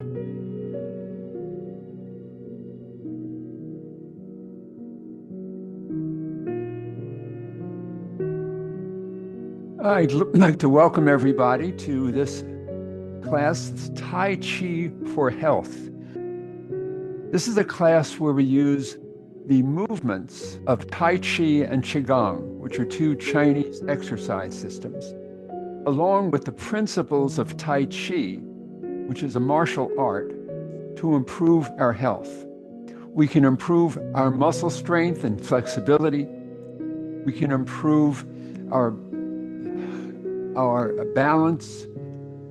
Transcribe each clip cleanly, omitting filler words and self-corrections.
I'd like to welcome everybody to this class, Tai Chi for Health. This is a class where we use the movements of Tai Chi and Qigong, which are two Chinese exercise systems, along with the principles of Tai Chi, which is a martial art, to improve our health. We can improve our muscle strength and flexibility. We can improve our balance.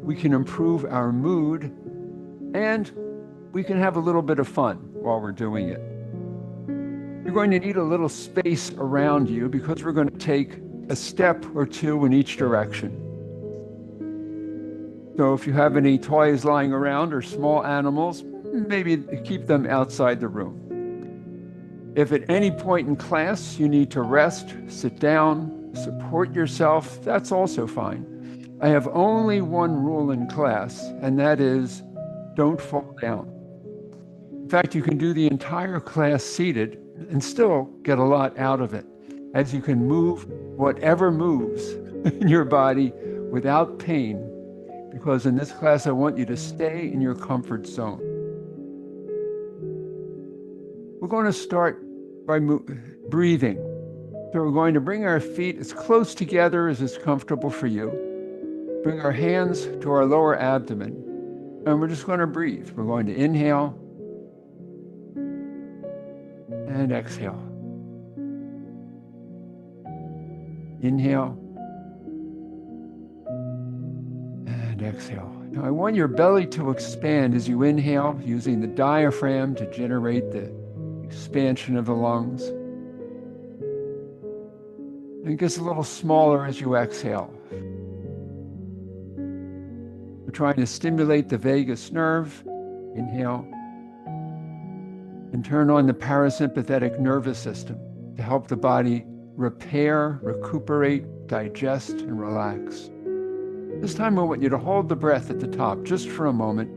We can improve our mood, and we can have a little bit of fun while we're doing it. You're going to need a little space around you because we're going to take a step or two in each direction. So if you have any toys lying around or small animals, maybe keep them outside the room. If at any point in class you need to rest, sit down, support yourself, that's also fine. I have only one rule in class, and that is don't fall down. In fact, you can do the entire class seated and still get a lot out of it, as you can move whatever moves in your body without pain, because in this class I want you to stay in your comfort zone. We're going to start by breathing. So we're going to bring our feet as close together as is comfortable for you. Bring our hands to our lower abdomen, and we're just going to breathe. We're going to inhale and exhale. Inhale and exhale. Now I want your belly to expand as you inhale, using the diaphragm to generate the expansion of the lungs. And it gets a little smaller as you exhale. We're trying to stimulate the vagus nerve. Inhale. And turn on the parasympathetic nervous system to help the body repair, recuperate, digest, and relax. This time I want you to hold the breath at the top just for a moment.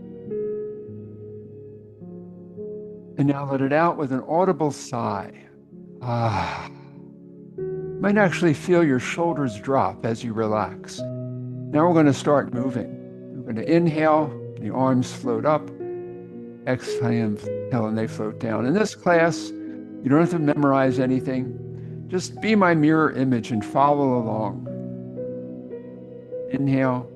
And now let it out with an audible sigh. Ah. You might actually feel your shoulders drop as you relax. Now we're going to start moving. We're going to inhale, the arms float up. Exhale, and they float down. In this class, you don't have to memorize anything. Just be my mirror image and follow along. Inhale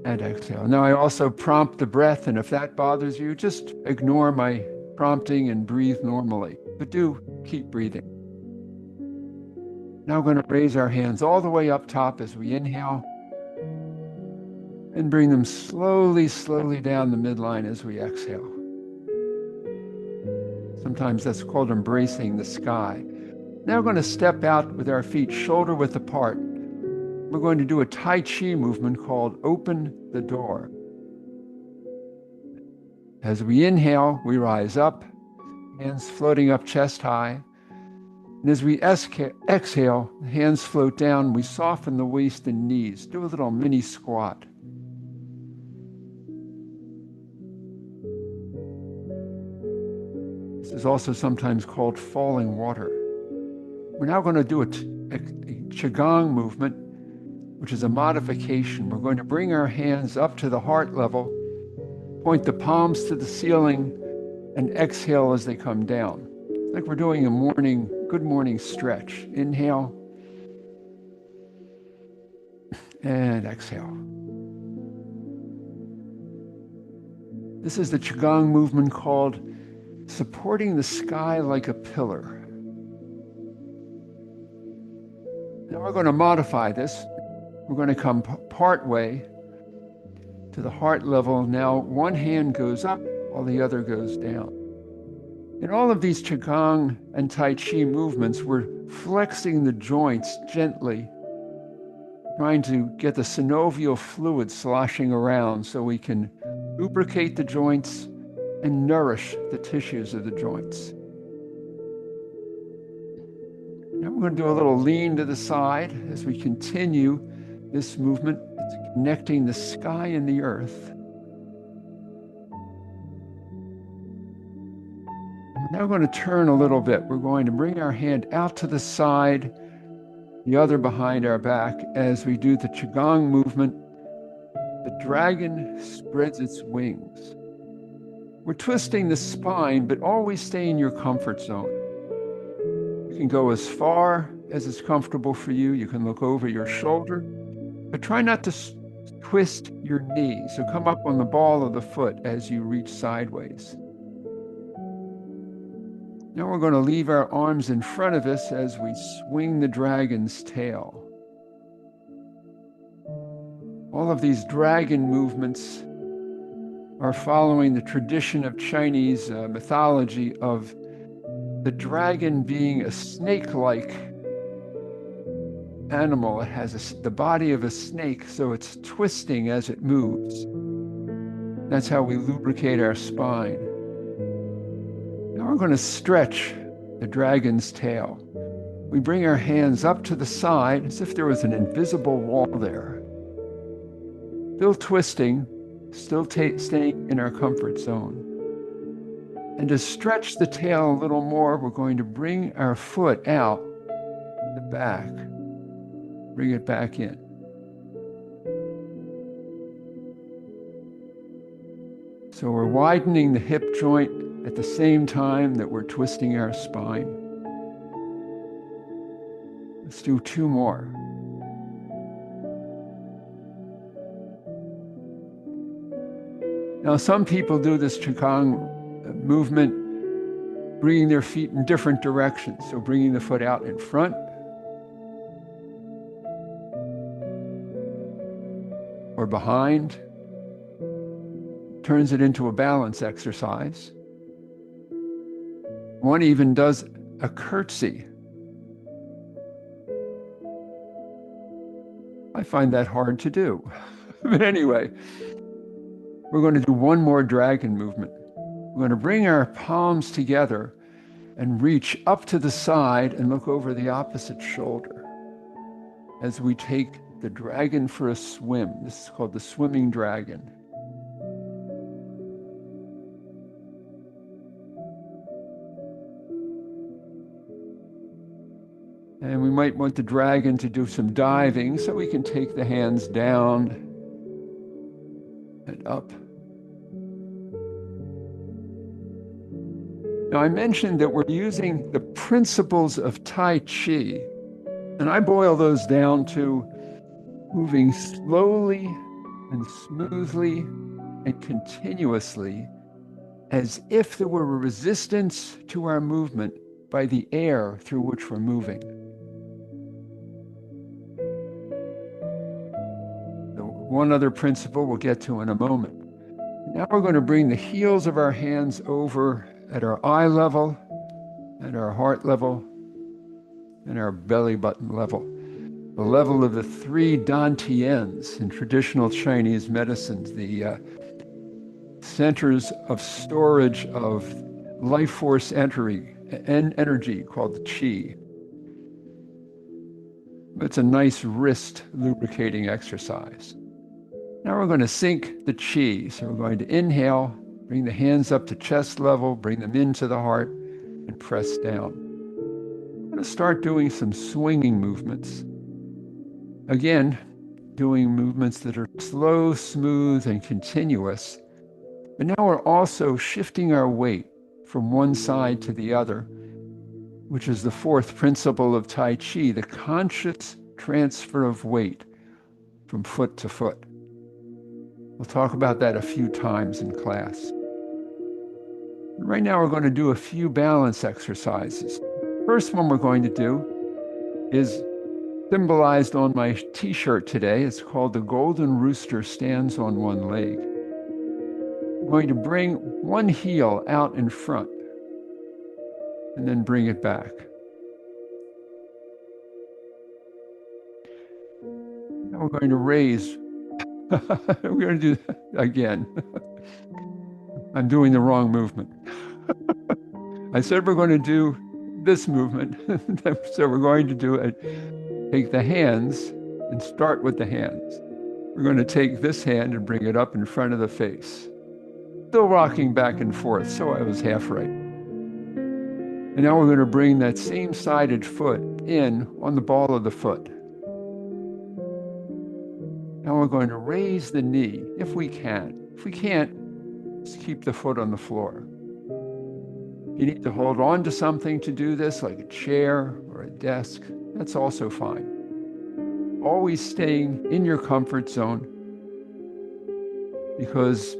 and exhale. Now I also prompt the breath, and if that bothers you, just ignore my prompting and breathe normally. But do keep breathing. Now we're going to raise our hands all the way up top as we inhale, and bring them slowly, slowly down the midline as we exhale. Sometimes that's called embracing the sky. Now we're going to step out with our feet shoulder width apart. We're going to do a Tai Chi movement called open the door. As we inhale, we rise up, hands floating up chest high. And as we exhale, hands float down, we soften the waist and knees. Do a little mini squat. This is also sometimes called falling water. We're now going to do a Qigong movement, which is a modification. We're going to bring our hands up to the heart level, point the palms to the ceiling, and exhale as they come down. It's like we're doing a good morning stretch. Inhale and exhale. This is the Qigong movement called supporting the sky like a pillar. Now we're going to modify this. We're going to come part way to the heart level. Now one hand goes up while the other goes down. In all of these Qigong and Tai Chi movements, we're flexing the joints gently, trying to get the synovial fluid sloshing around so we can lubricate the joints and nourish the tissues of the joints. Now we're going to do a little lean to the side as we continue this movement. It's connecting the sky and the earth. Now we're going to turn a little bit. We're going to bring our hand out to the side, the other behind our back. As we do the Qigong movement, the dragon spreads its wings. We're twisting the spine, but always stay in your comfort zone. You can go as far as is comfortable for you. You can look over your shoulder, but try not to twist your knee. So come up on the ball of the foot as you reach sideways. Now we're going to leave our arms in front of us as we swing the dragon's tail. All of these dragon movements are following the tradition of Chinese mythology of the dragon being a snake-like animal. It has the body of a snake, so it's twisting as it moves. That's how we lubricate our spine. Now we're going to stretch the dragon's tail. We bring our hands up to the side as if there was an invisible wall there. Still twisting, still staying in our comfort zone. And to stretch the tail a little more, we're going to bring our foot out the back. Bring it back in. So we're widening the hip joint at the same time that we're twisting our spine. Let's do 2 more. Now, some people do this Qigong movement bringing their feet in different directions. So bringing the foot out in front, or behind, turns it into a balance exercise. One even does a curtsy. I find that hard to do. But anyway, we're going to do 1 more dragon movement. We're going to bring our palms together and reach up to the side and look over the opposite shoulder as we take the dragon for a swim. This is called the swimming dragon. And we might want the dragon to do some diving, so we can take the hands down and up. Now, I mentioned that we're using the principles of Tai Chi, and I boil those down to moving slowly and smoothly and continuously, as if there were a resistance to our movement by the air through which we're moving. One other principle we'll get to in a moment. Now we're going to bring the heels of our hands over at our eye level, at our heart level, and our belly button level. The level of the 3 dantians in traditional Chinese medicines, the centers of storage of life force energy called the qi. It's a nice wrist lubricating exercise. Now we're going to sync the qi. So we're going to inhale, bring the hands up to chest level, bring them into the heart, and press down. I'm going to start doing some swinging movements. Again, doing movements that are slow, smooth, and continuous. But now we're also shifting our weight from one side to the other, which is the 4th principle of Tai Chi, the conscious transfer of weight from foot to foot. We'll talk about that a few times in class. Right now, we're going to do a few balance exercises. First one we're going to do is symbolized on my t-shirt today. It's called the Golden Rooster Stands on One Leg. I'm going to bring one heel out in front and then bring it back. Now we're going to raise. We're going to do that again. I'm doing the wrong movement. I said we're going to do this movement. So we're going to do it. Take the hands and start with the hands. We're going to take this hand and bring it up in front of the face. Still rocking back and forth, so I was half right. And now we're going to bring that same sided foot in on the ball of the foot. Now we're going to raise the knee if we can. If we can't, just keep the foot on the floor. You need to hold on to something to do this, like a chair or a desk. That's also fine. Always staying in your comfort zone, because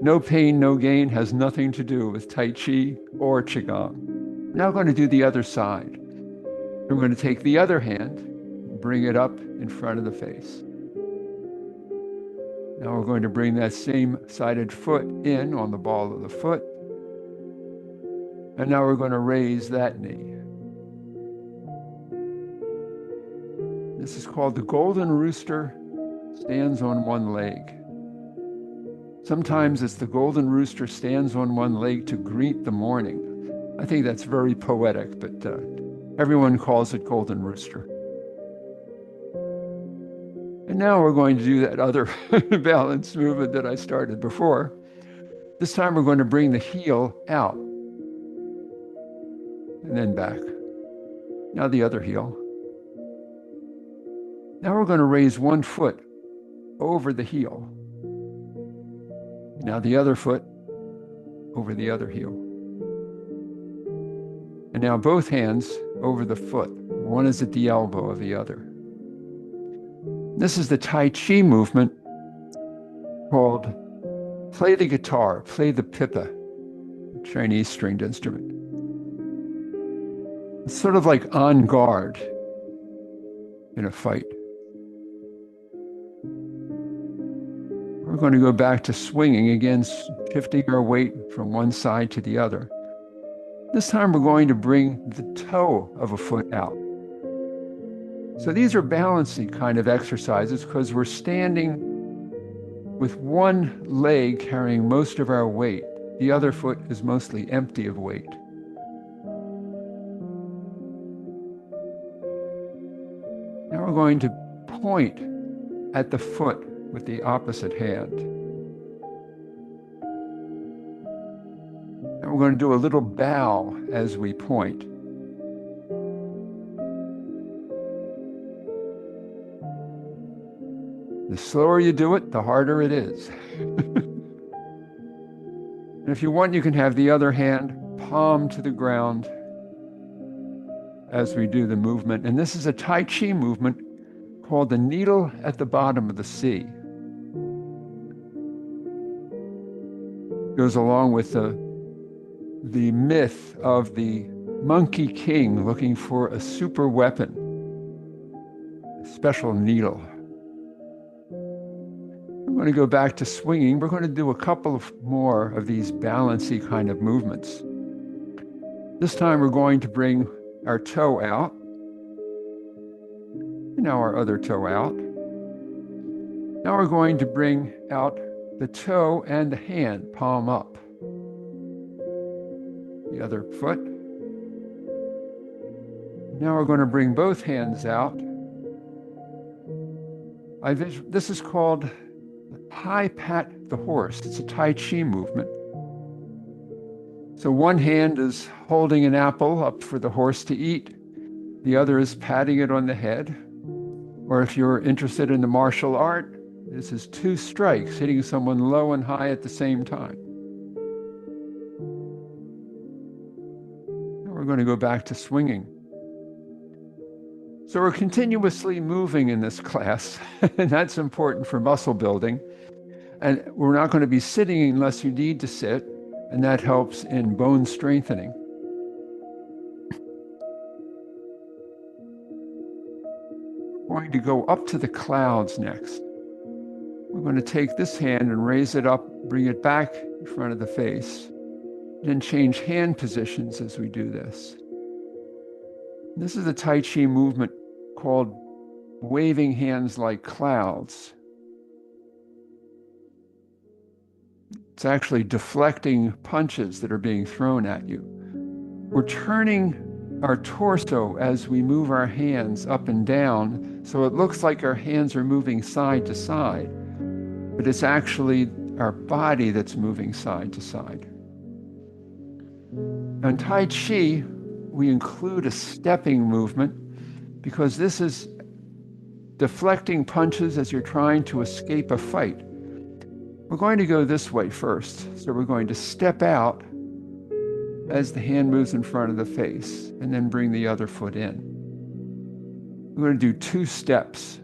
no pain, no gain has nothing to do with Tai Chi or Qigong. Now we're going to do the other side. We're going to take the other hand, bring it up in front of the face. Now we're going to bring that same sided foot in on the ball of the foot. And now we're going to raise that knee. This is called the golden rooster stands on one leg. Sometimes it's the golden rooster stands on one leg to greet the morning. I think that's very poetic, but everyone calls it golden rooster. And now we're going to do that other balance movement that I started before. This time we're going to bring the heel out and then back. Now the other heel. Now we're going to raise one foot over the heel. Now the other foot over the other heel. And now both hands over the foot. One is at the elbow of the other. This is the Tai Chi movement called play the guitar, play the pipa, Chinese stringed instrument. It's sort of like on guard in a fight. We're going to go back to swinging again, shifting our weight from one side to the other. This time we're going to bring the toe of a foot out. So these are balancing kind of exercises because we're standing with one leg carrying most of our weight. The other foot is mostly empty of weight. Now we're going to point at the foot with the opposite hand. And we're going to do a little bow as we point. The slower you do it, the harder it is. And if you want, you can have the other hand palm to the ground as we do the movement. And this is a Tai Chi movement called the needle at the bottom of the sea. Goes along with the myth of the Monkey King looking for a super weapon, a special needle. We're going to go back to swinging. We're going to do a couple of more of these balancy kind of movements. This time we're going to bring our toe out. And now our other toe out. Now we're going to bring out the toe and the hand, palm up. The other foot. Now we're going to bring both hands out. This is called high pat the horse. It's a Tai Chi movement. So one hand is holding an apple up for the horse to eat. The other is patting it on the head. Or if you're interested in the martial art, this is two strikes, hitting someone low and high at the same time. Now we're going to go back to swinging. So we're continuously moving in this class, and that's important for muscle building. And we're not going to be sitting unless you need to sit, and that helps in bone strengthening. We're going to go up to the clouds next. We're going to take this hand and raise it up, bring it back in front of the face, then change hand positions as we do this. This is a Tai Chi movement called waving hands like clouds. It's actually deflecting punches that are being thrown at you. We're turning our torso as we move our hands up and down, so it looks like our hands are moving side to side, but it's actually our body that's moving side to side. In Tai Chi, we include a stepping movement because this is deflecting punches as you're trying to escape a fight. We're going to go this way first. So we're going to step out as the hand moves in front of the face and then bring the other foot in. We're going to do 2 steps.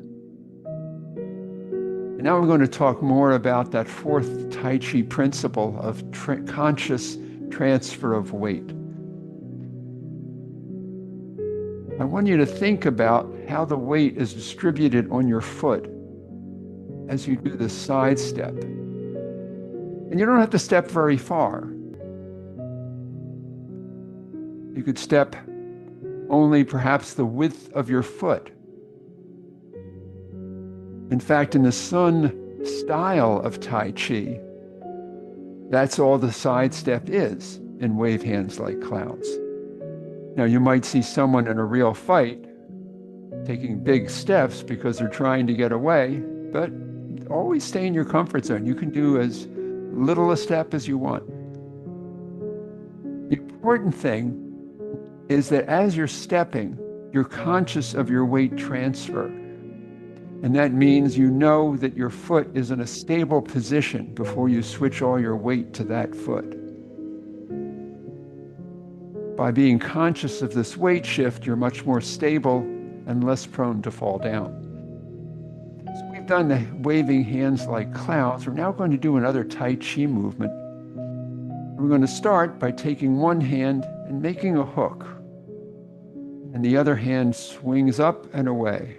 And now we're going to talk more about that 4th Tai Chi principle of conscious transfer of weight. I want you to think about how the weight is distributed on your foot as you do this side step. And you don't have to step very far. You could step only perhaps the width of your foot. In fact, in the Sun style of Tai Chi, that's all the side step is in wave hands like clouds. Now, you might see someone in a real fight taking big steps because they're trying to get away, but always stay in your comfort zone. You can do as little a step as you want. The important thing is that as you're stepping, you're conscious of your weight transfer. And that means you know that your foot is in a stable position before you switch all your weight to that foot. By being conscious of this weight shift, you're much more stable and less prone to fall down. So we've done the waving hands like clouds. We're now going to do another Tai Chi movement. We're going to start by taking one hand and making a hook, and the other hand swings up and away.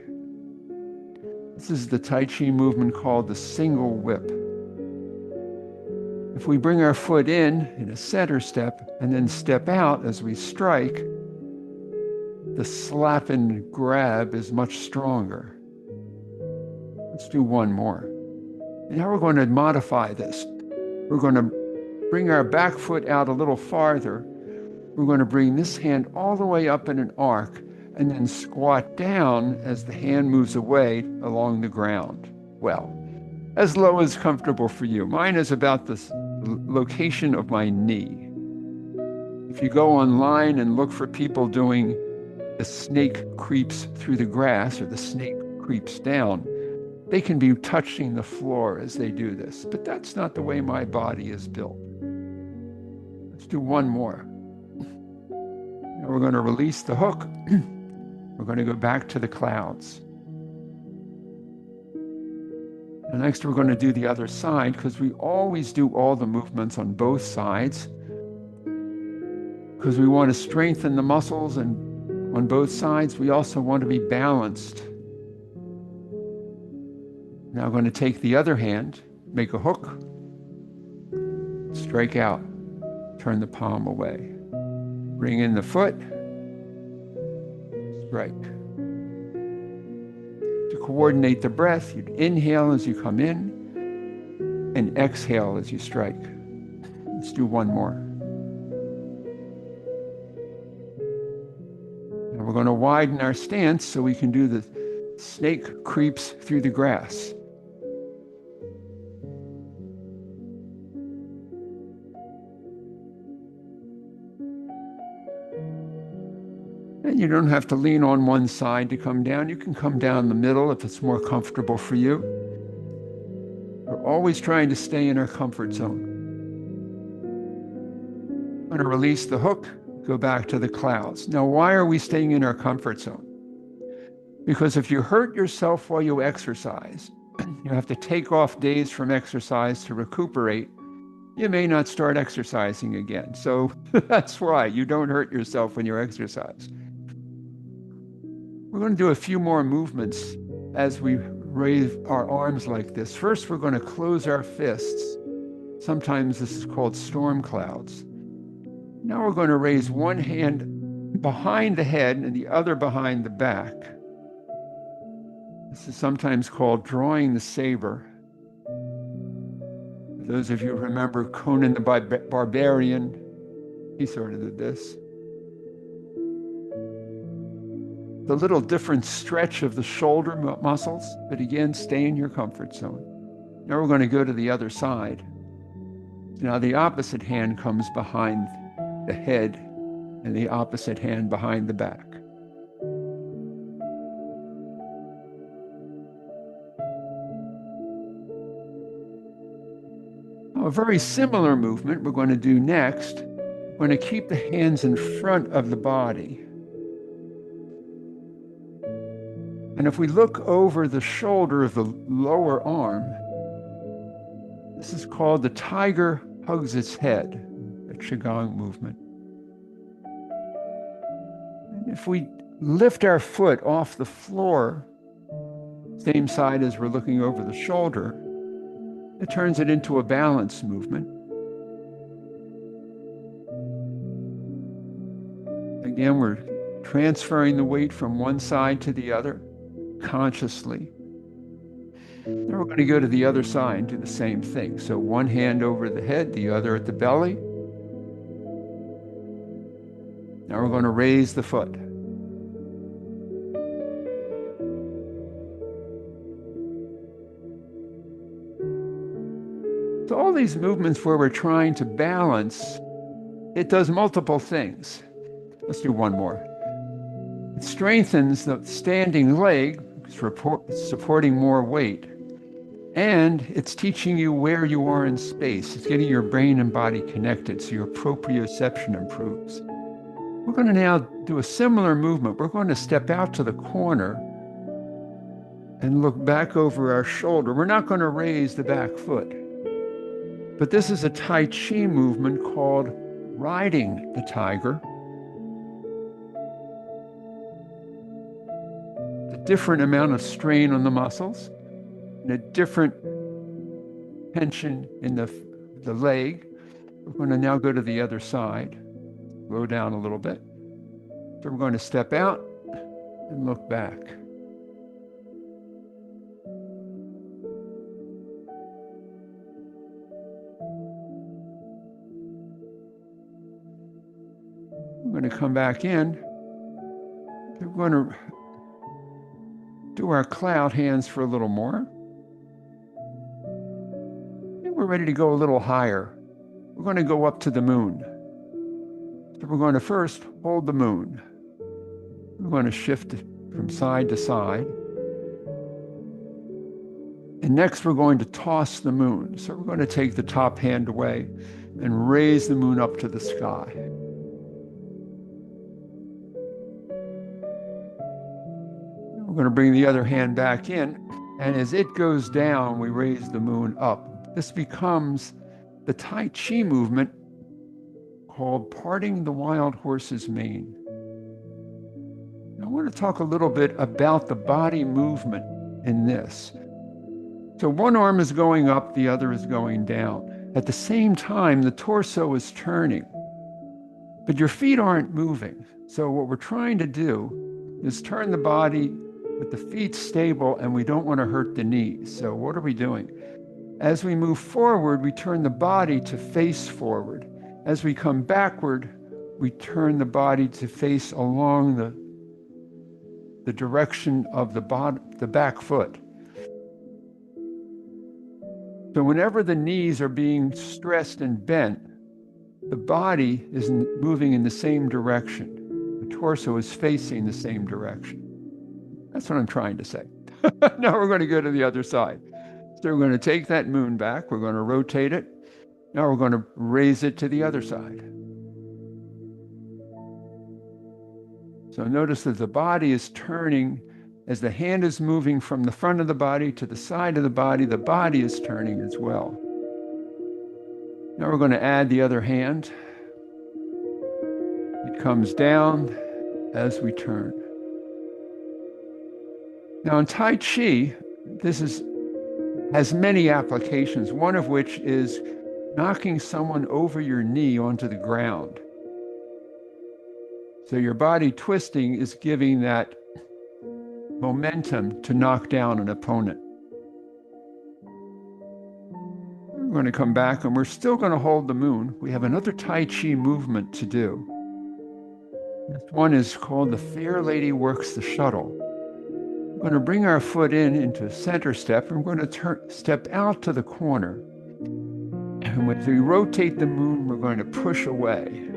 This is the Tai Chi movement called the single whip. If we bring our foot in a center step and then step out as we strike, the slap and grab is much stronger. Let's do one more. And now we're going to modify this. We're going to bring our back foot out a little farther. We're going to bring this hand all the way up in an arc and then squat down as the hand moves away along the ground. Well, as low as comfortable for you. Mine is about the location of my knee. If you go online and look for people doing the snake creeps through the grass or the snake creeps down, they can be touching the floor as they do this, but that's not the way my body is built. Let's do one more. Now we're going to release the hook. We're going to go back to the clouds. And next we're going to do the other side, because we always do all the movements on both sides, because we want to strengthen the muscles, and on both sides we also want to be balanced. Now I'm going to take the other hand, make a hook, strike out, turn the palm away. Bring in the foot, strike. To coordinate the breath, you'd inhale as you come in and exhale as you strike. Let's do one more. Now we're going to widen our stance so we can do the snake creeps through the grass. And you don't have to lean on one side to come down. You can come down the middle if it's more comfortable for you. We're always trying to stay in our comfort zone. I'm going to release the hook, go back to the clouds. Now, why are we staying in our comfort zone? Because if you hurt yourself while you exercise, you have to take off days from exercise to recuperate, you may not start exercising again. So that's why you don't hurt yourself when you exercise. We're going to do a few more movements as we raise our arms like this. First, we're going to close our fists. Sometimes this is called storm clouds. Now we're going to raise one hand behind the head and the other behind the back. This is sometimes called drawing the saber. Those of you who remember Conan the Barbarian, he sort of did this. The little different stretch of the shoulder muscles, but again, stay in your comfort zone. Now we're going to go to the other side. Now the opposite hand comes behind the head and the opposite hand behind the back. A very similar movement we're going to do next. We're going to keep the hands in front of the body. And if we look over the shoulder of the lower arm, this is called the tiger hugs its head, a Qigong movement. And if we lift our foot off the floor, same side as we're looking over the shoulder, it turns it into a balance movement. Again, we're transferring the weight from one side to the other consciously. Then we're going to go to the other side and do the same thing. So one hand over the head, the other at the belly. Now we're going to raise the foot. So all these movements where we're trying to balance, it does multiple things. Let's do one more. It strengthens the standing leg, supporting more weight. And it's teaching you where you are in space. It's getting your brain and body connected, so your proprioception improves. We're going to now do a similar movement. We're going to step out to the corner and look back over our shoulder. We're not going to raise the back foot. But this is a Tai Chi movement called riding the tiger. A different amount of strain on the muscles and a different tension in the leg. We're going to now go to the other side, slow down a little bit. So we're going to step out and look back. We're going to come back in. We're going to do our cloud hands for a little more. And we're ready to go a little higher. We're going to go up to the moon. So we're going to first hold the moon. We're going to shift from side to side. And next we're going to toss the moon. So we're going to take the top hand away and raise the moon up to the sky. We're going to bring the other hand back in, and as it goes down, we raise the moon up. This becomes the Tai Chi movement called parting the wild horse's mane. Now, I want to talk a little bit about the body movement in this. So one arm is going up, the other is going down. At the same time, the torso is turning, but your feet aren't moving. So what we're trying to do is turn the body with the feet stable, and we don't want to hurt the knees. So what are we doing? As we move forward, we turn the body to face forward. As we come backward, we turn the body to face along the direction of the back foot. So whenever the knees are being stressed and bent, the body is moving in the same direction. The torso is facing the same direction. That's what I'm trying to say. Now we're going to go to the other side. So we're going to take that moon back. We're going to rotate it. Now we're going to raise it to the other side. So notice that the body is turning as the hand is moving from the front of the body to the side of the body is turning as well. Now we're going to add the other hand. It comes down as we turn. Now in Tai Chi, this has many applications, one of which is knocking someone over your knee onto the ground. So your body twisting is giving that momentum to knock down an opponent. We're going to come back and we're still going to hold the moon. We have another Tai Chi movement to do. This one is called the Fair Lady Works the Shuttle. We're going to bring our foot into center step, and we're going to step out to the corner. And as we rotate the moon, we're going to push away.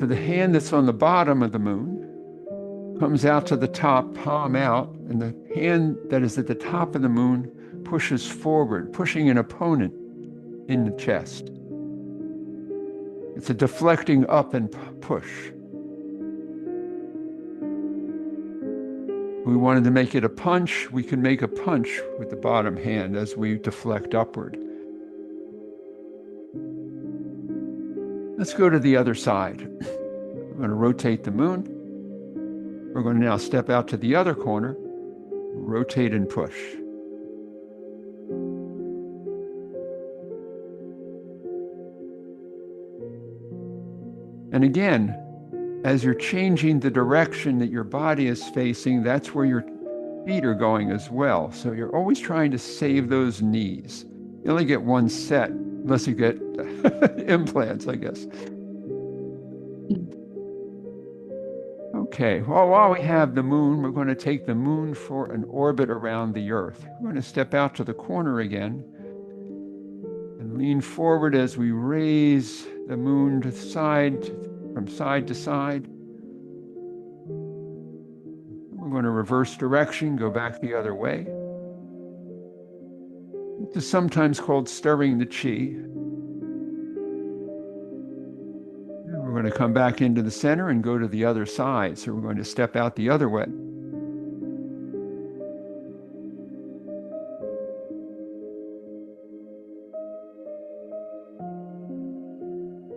So the hand that's on the bottom of the moon comes out to the top, palm out, and the hand that is at the top of the moon pushes forward, pushing an opponent in the chest. It's a deflecting up and push. We wanted to make it a punch. We can make a punch with the bottom hand as we deflect upward. Let's go to the other side. We're going to rotate the moon. We're going to now step out to the other corner, rotate and push. And again, as you're changing the direction that your body is facing, that's where your feet are going as well. So you're always trying to save those knees. You only get one set, unless you get implants, I guess. Okay, well, while we have the moon, we're going to take the moon for an orbit around the Earth. We're going to step out to the corner again and lean forward as we raise the moon to from side to side. We're going to reverse direction, go back the other way. This is sometimes called stirring the chi. We're going to come back into the center and go to the other side. So we're going to step out the other way.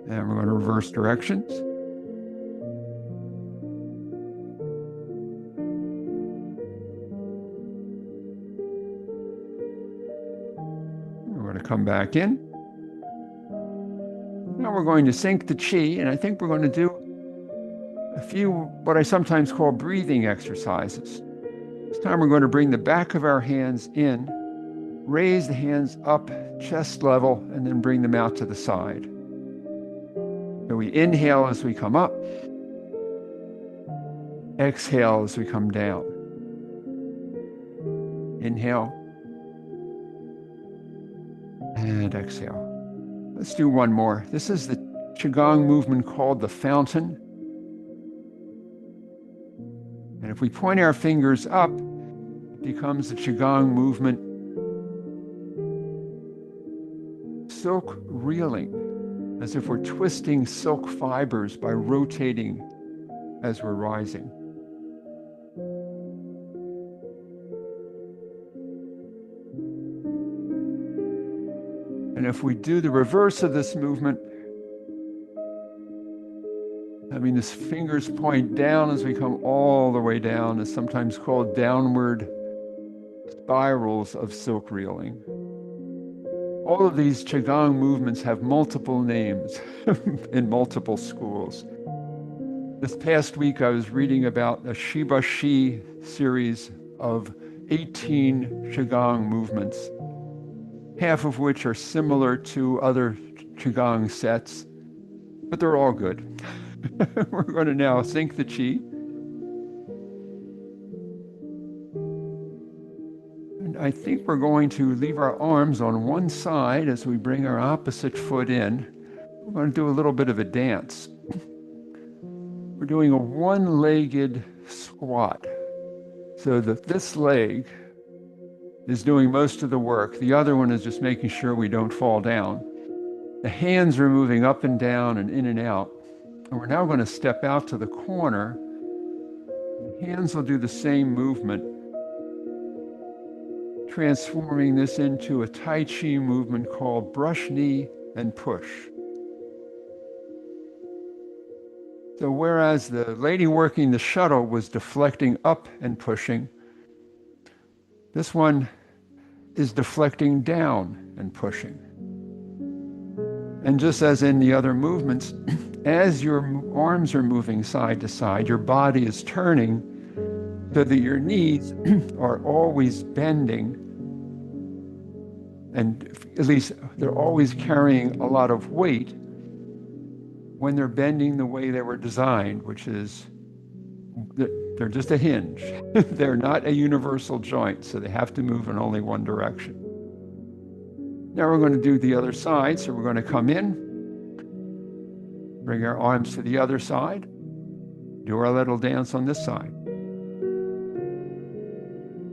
And we're going to reverse directions. We're going to come back in. Now we're going to sync the chi, and I think we're going to do a few what I sometimes call breathing exercises. This time we're going to bring the back of our hands in, raise the hands up chest level, and then bring them out to the side. So we inhale as we come up, exhale as we come down. Inhale and exhale. Let's do one more. This is the Qigong movement called the fountain. And if we point our fingers up, it becomes the Qigong movement. Silk reeling, as if we're twisting silk fibers by rotating as we're rising. And if we do the reverse of this movement, this fingers point down as we come all the way down, is sometimes called downward spirals of silk reeling. All of these Qigong movements have multiple names in multiple schools. This past week, I was reading about a Shiba Shi series of 18 Qigong movements, half of which are similar to other Qigong sets, but they're all good. We're going to now sync the chi. And I think we're going to leave our arms on one side as we bring our opposite foot in. We're going to do a little bit of a dance. We're doing a one-legged squat. So that this leg is doing most of the work. The other one is just making sure we don't fall down. The hands are moving up and down and in and out. And we're now going to step out to the corner. The hands will do the same movement, transforming this into a Tai Chi movement called brush knee and push. So whereas the lady working the shuttle was deflecting up and pushing, this one is deflecting down and pushing. And just as in the other movements, as your arms are moving side to side, your body is turning so that your knees are always bending, and at least they're always carrying a lot of weight when they're bending the way they were designed, which is they're just a hinge. They're not a universal joint, so they have to move in only one direction. Now we're going to do the other side. So we're going to come in, Bring our arms to the other side. Do our little dance on this side.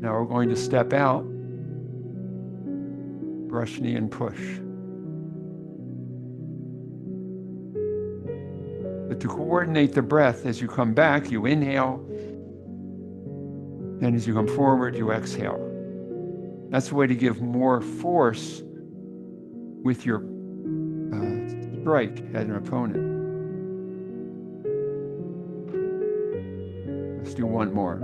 Now we're going to step out, brush knee and push. But to coordinate the breath, as you come back, you inhale, and as you come forward, you exhale. That's the way to give more force with your strike at an opponent. Let's do one more.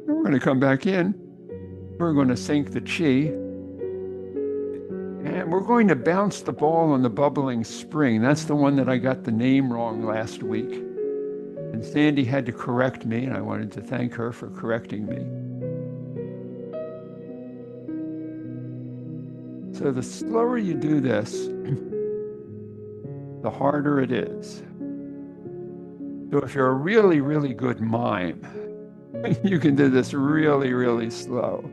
We're going to come back in. We're going to sink the chi. And we're going to bounce the ball on the bubbling spring. That's the one that I got the name wrong last week. And Sandy had to correct me, and I wanted to thank her for correcting me. So the slower you do this, the harder it is. So if you're a really, really good mime, you can do this really, really slow.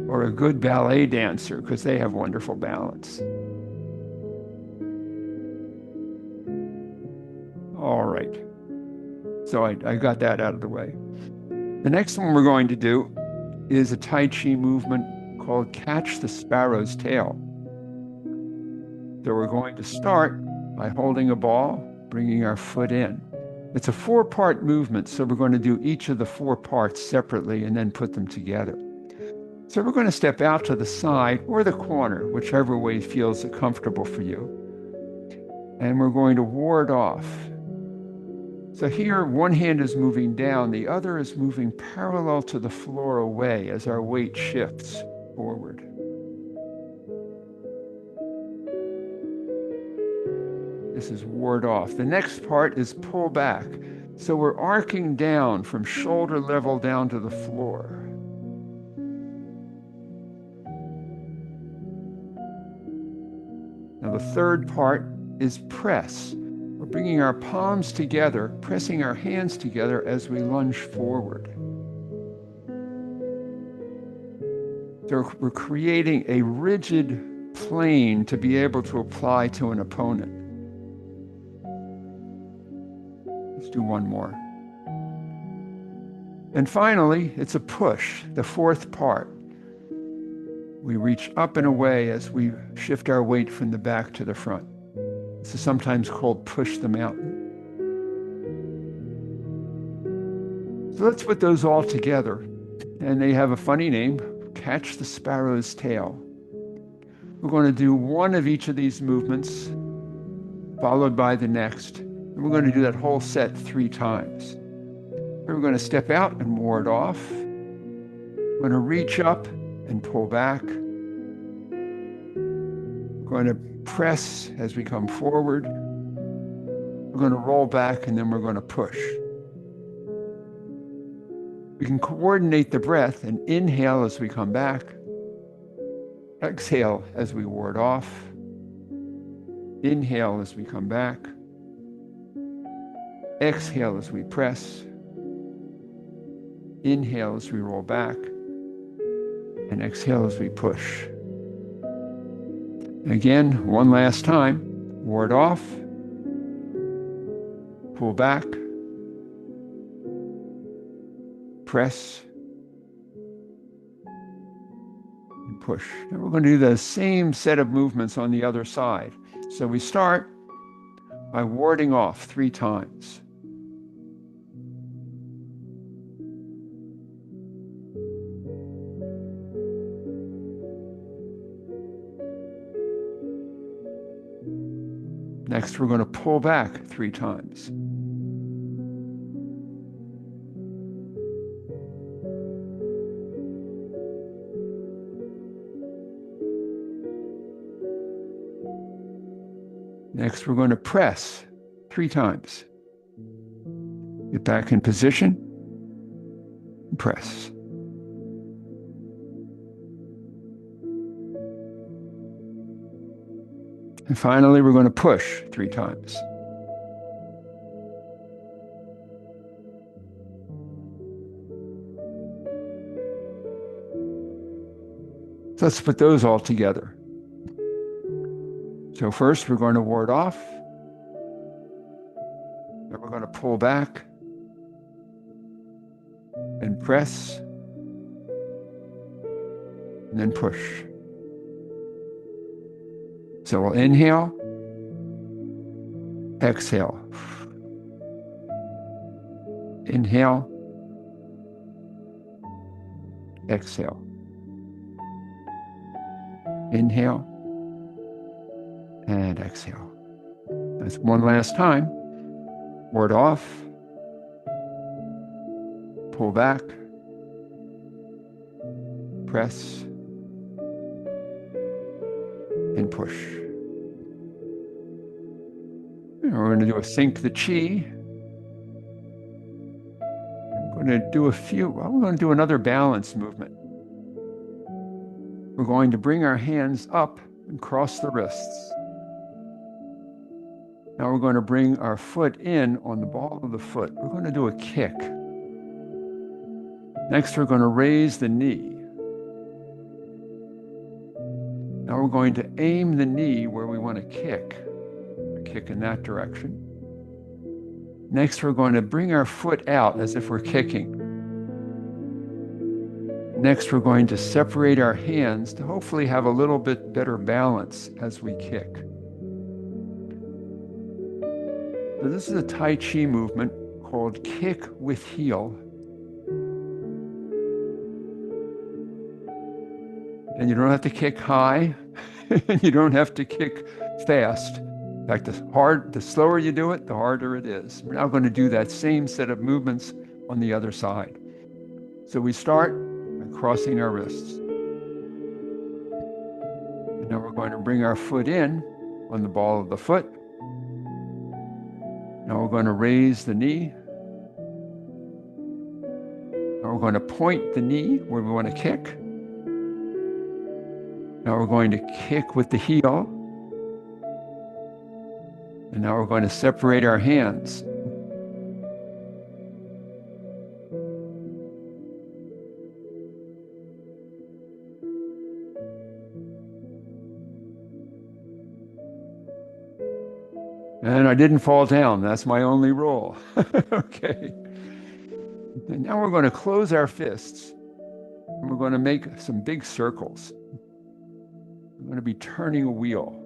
Or a good ballet dancer, because they have wonderful balance. All right. So I got that out of the way. The next one we're going to do is a Tai Chi movement called Catch the Sparrow's Tail. So we're going to start by holding a ball, bringing our foot in. It's a 4-part movement, so we're going to do each of the 4 parts separately and then put them together. So we're going to step out to the side or the corner, whichever way feels comfortable for you. And we're going to ward off. So here, one hand is moving down, the other is moving parallel to the floor away as our weight shifts forward. This is ward off. The next part is pull back. So we're arcing down from shoulder level down to the floor. Now the third part is press. We're bringing our palms together, pressing our hands together as we lunge forward. So we're creating a rigid plane to be able to apply to an opponent. Let's do one more. And finally, it's a push, the 4th part. We reach up and away as we shift our weight from the back to the front. This is sometimes called push the mountain. So let's put those all together. And they have a funny name, Catch the Sparrow's Tail. We're going to do one of each of these movements, followed by the next. And we're going to do that whole set 3 times. We're going to step out and ward off. We're going to reach up and pull back. We're going to press as we come forward. We're going to roll back, and then we're going to push. We can coordinate the breath and inhale as we come back. Exhale as we ward off. Inhale as we come back. Exhale as we press. Inhale as we roll back. And exhale as we push. Again, one last time. Ward off. Pull back. Press. And push. And we're going to do the same set of movements on the other side. So we start by warding off 3 times. Next, we're going to pull back 3 times. Next, we're going to press 3 times. Get back in position and press. And finally, we're going to push 3 times. So let's put those all together. So first we're going to ward off. Then we're going to pull back and press. And then push. So we'll inhale, exhale. Inhale, exhale. Inhale and exhale. That's one last time. Ward off, pull back, press, and push. And we're going to do a sync the chi. We're going to do we're going to do another balance movement. We're going to bring our hands up and cross the wrists. Now we're going to bring our foot in on the ball of the foot. We're going to do a kick. Next, we're going to raise the knee. Now we're going to aim the knee where we want to kick. Kick in that direction. Next, we're going to bring our foot out as if we're kicking. Next, we're going to separate our hands to hopefully have a little bit better balance as we kick. So this is a Tai Chi movement called kick with heel. And you don't have to kick high, and you don't have to kick fast. In fact, the slower you do it, the harder it is. We're now going to do that same set of movements on the other side. So we start by crossing our wrists. And now we're going to bring our foot in on the ball of the foot. Now we're going to raise the knee. Now we're going to point the knee where we want to kick. Now we're going to kick with the heel. And now we're going to separate our hands. And I didn't fall down. That's my only rule. Okay. And now we're going to close our fists. And we're going to make some big circles. We're going to be turning a wheel.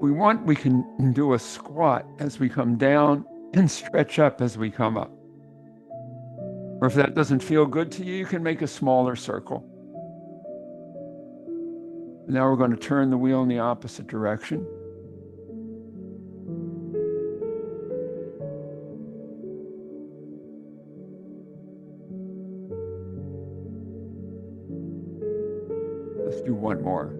We can do a squat as we come down and stretch up as we come up. Or if that doesn't feel good to you, you can make a smaller circle. Now we're going to turn the wheel in the opposite direction. Let's do one more.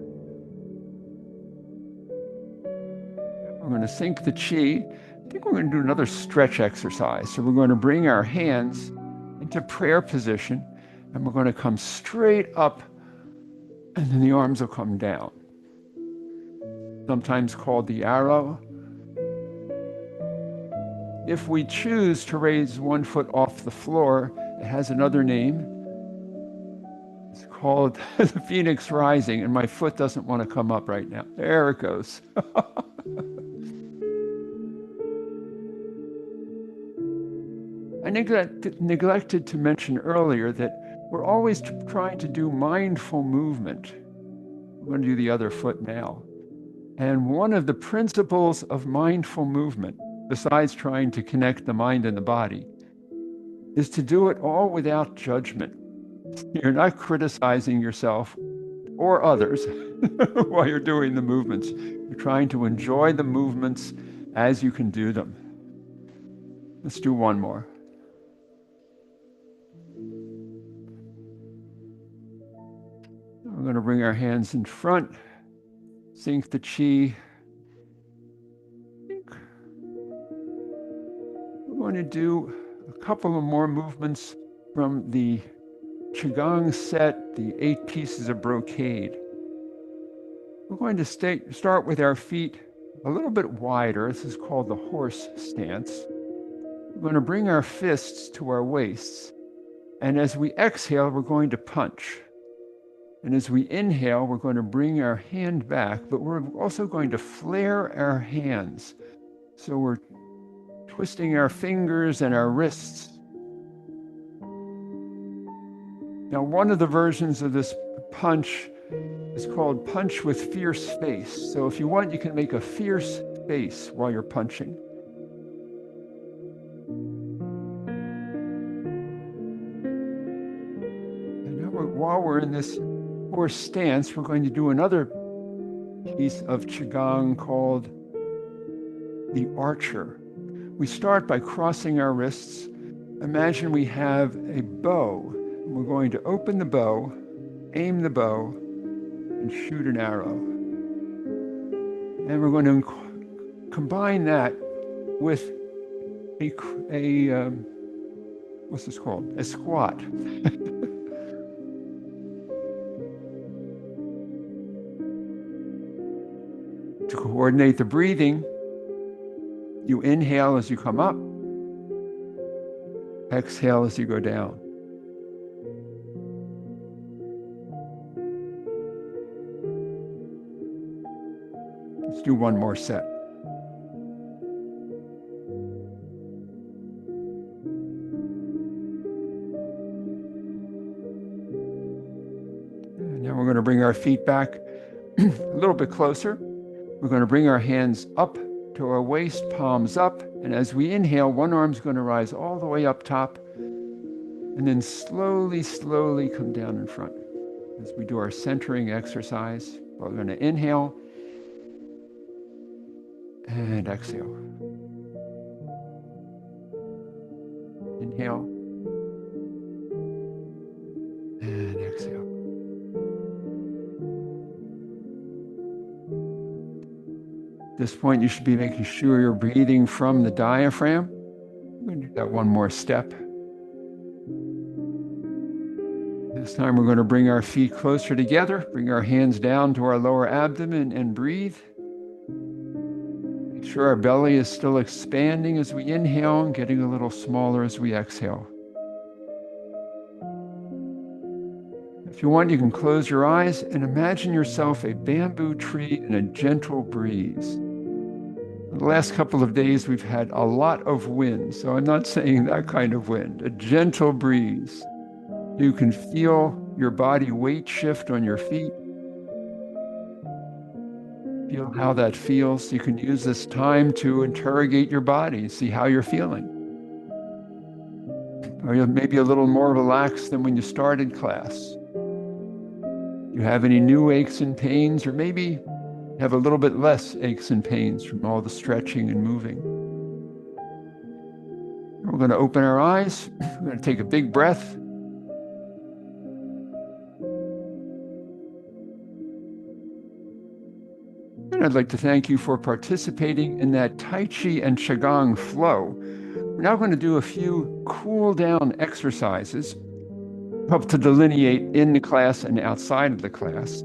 We're going to sync the chi. I think we're going to do another stretch exercise. So we're going to bring our hands into prayer position, and we're going to come straight up, and then the arms will come down. Sometimes called the arrow. If we choose to raise one foot off the floor, it has another name. It's called the Phoenix Rising, and my foot doesn't want to come up right now. There it goes. I neglected to mention earlier that we're always trying to do mindful movement. We're going to do the other foot now. And one of the principles of mindful movement, besides trying to connect the mind and the body, is to do it all without judgment. You're not criticizing yourself or others while you're doing the movements. You're trying to enjoy the movements as you can do them. Let's do one more. We're going to bring our hands in front, sync the chi. We're going to do a couple of more movements from the Qigong set, the 8 pieces of brocade. We're going to start with our feet a little bit wider. This is called the horse stance. We're going to bring our fists to our waists. And as we exhale, we're going to punch. And as we inhale, we're going to bring our hand back, but we're also going to flare our hands. So we're twisting our fingers and our wrists. Now, one of the versions of this punch is called punch with fierce face. So if you want, you can make a fierce face while you're punching. And now while we're in this horse stance, we're going to do another piece of Qigong called the archer. We start by crossing our wrists. Imagine we have a bow. We're going to open the bow, aim the bow, and shoot an arrow. And we're going to combine that with a what's this called? A squat. To coordinate the breathing, you inhale as you come up, exhale as you go down. Let's do one more set. And now we're going to bring our feet back a little bit closer. We're going to bring our hands up to our waist, palms up. And as we inhale, one arm's going to rise all the way up top and then slowly, slowly come down in front. As we do our centering exercise, we're going to inhale and exhale. Inhale and exhale. At this point, you should be making sure you're breathing from the diaphragm. We're going to do that one more step. This time we're going to bring our feet closer together, bring our hands down to our lower abdomen and breathe. Make sure our belly is still expanding as we inhale and getting a little smaller as we exhale. If you want, you can close your eyes and imagine yourself a bamboo tree in a gentle breeze. The last couple of days, we've had a lot of wind, so I'm not saying that kind of wind, a gentle breeze. You can feel your body weight shift on your feet. Feel how that feels. You can use this time to interrogate your body and see how you're feeling. Are you maybe a little more relaxed than when you started class? Do you have any new aches and pains, or maybe have a little bit less aches and pains from all the stretching and moving? We're going to open our eyes. We're going to take a big breath. And I'd like to thank you for participating in that Tai Chi and Qigong flow. We're now going to do a few cool down exercises, help to delineate in the class and outside of the class.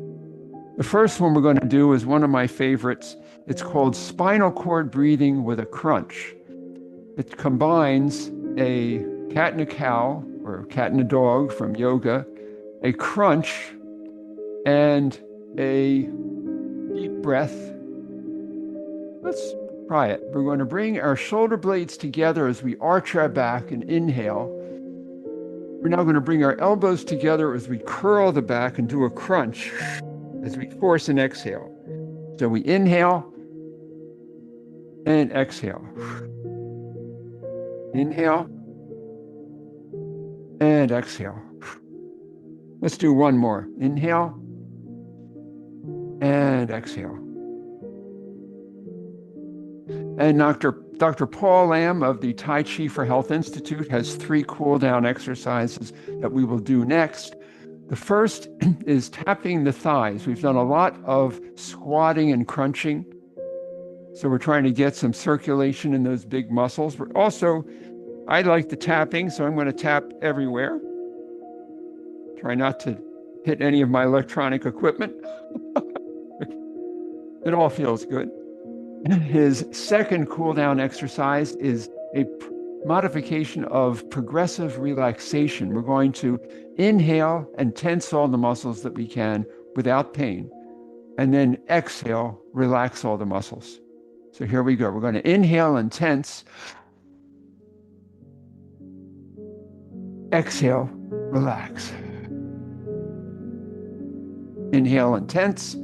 The first one we're going to do is one of my favorites. It's called spinal cord breathing with a crunch. It combines a cat and a cow, or cat and a dog from yoga, a crunch, and a deep breath. Let's try it. We're going to bring our shoulder blades together as we arch our back and inhale. We're now going to bring our elbows together as we curl the back and do a crunch as we force an exhale. So we inhale and exhale. Inhale and exhale. Let's do one more. Inhale and exhale. And Dr. Paul Lamb of the Tai Chi for Health Institute has 3 cool down exercises that we will do next. The first is tapping the thighs. We've done a lot of squatting and crunching, so we're trying to get some circulation in those big muscles. We're also, I like the tapping, so I'm going to tap everywhere. Try not to hit any of my electronic equipment. It all feels good. His second cool down exercise is a modification of progressive relaxation. We're going to inhale and tense all the muscles that we can without pain, and then exhale, relax all the muscles. So here we go. We're going to inhale and tense. Exhale, relax. Inhale and tense.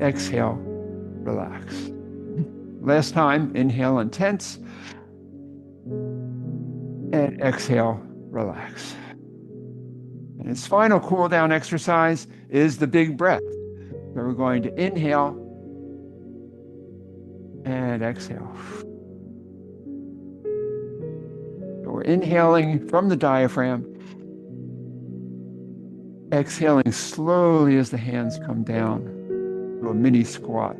Exhale, relax. Last time, inhale and tense. And exhale, relax. And its final cool down exercise is the big breath. So we're going to inhale and exhale. So we're inhaling from the diaphragm, exhaling slowly as the hands come down to a mini squat.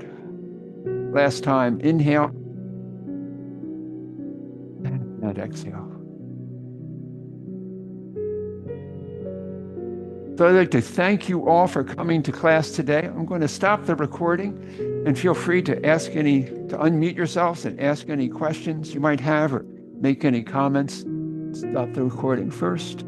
Last time, inhale and exhale. So I'd like to thank you all for coming to class today. I'm going to stop the recording, and feel free to unmute yourselves and ask any questions you might have or make any comments. Stop the recording first.